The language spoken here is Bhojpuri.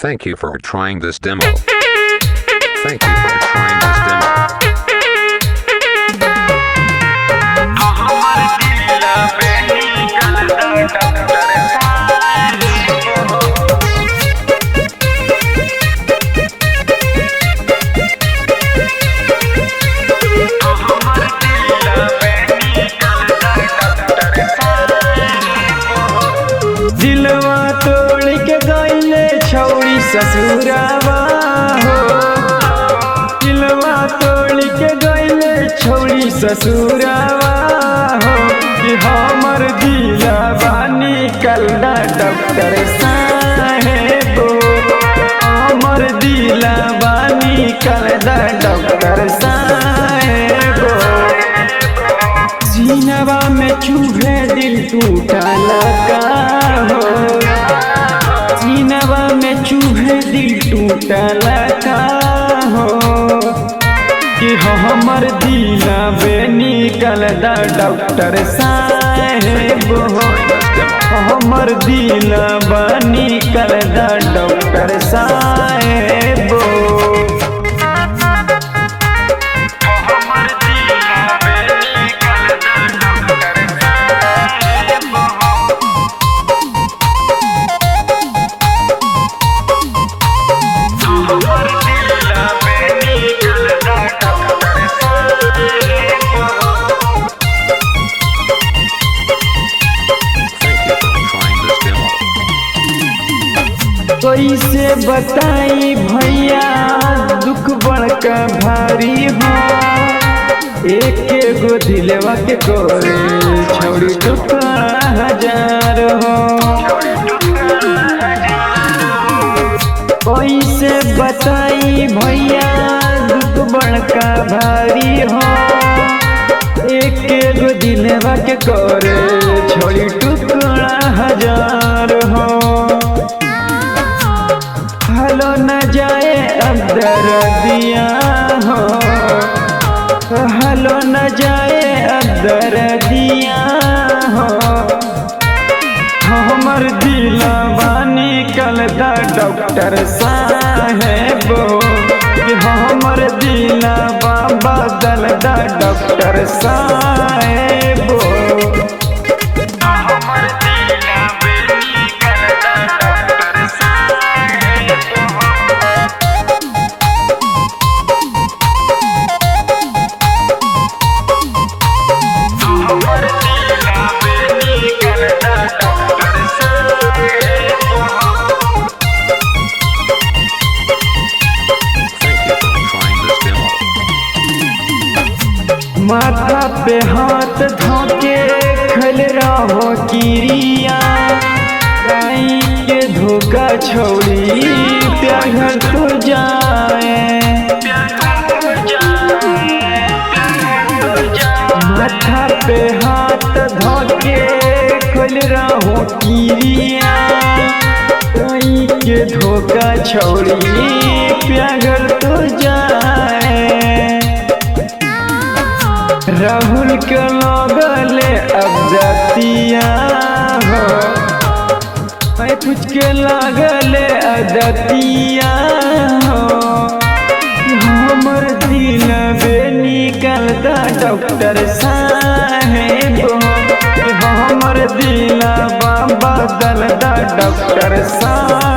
Thank you for trying this demo. Thank you for trying this demo. दिलवा तोड़ के गईले छौड़ी ससुरावा हो। दिलवा तोड़ के गईले छौड़ी ससुरावा हो कि हमर दिलवा निकल डॉक्टर साहेब हो। हमर दिलवा निकल डॉक्टर साहेब हो। सीनवा में चूहे दिल टूटल का हो। सीनवा में चूहे दिल टूटल का हो कि हमर दिलवे निकल डॉक्टर साहेब हो। हमर दिलवा निकल डॉक्टर साहेब हो। कैसे बताई भैया दुख बड़का भारी हो। एक गो दिलवा के कोरे छौड़ी टुकड़ा हजार हो। कैसे बताई भैया दुख बड़का भारी हो। एक गो दिलवा के कोरे छौड़ी टुकड़ा हजार हो। हलो न जाए अब दर्दिया हो। हलो न जाए अब दर्दिया हो। हमर दिलवा निकल डॉक्टर साहेब हो। हमर दिलवा बदल डॉक्टर साहेब हो। माथा पे हाथ धोके खल रहो किरिया। गाई के धोखा छौड़ी प्यार तो जाए। माथा पे हाथ धोके खल रहो किरिया। गाई के धोखा छौड़ी प्यार तो जाए। राहुल के लगले अब दतिया हो। कुछ के लगले दतिया हो। हमर दिलवे निकल डॉक्टर साहेब हो। हमर दिलवा बदल डॉक्टर साहेब।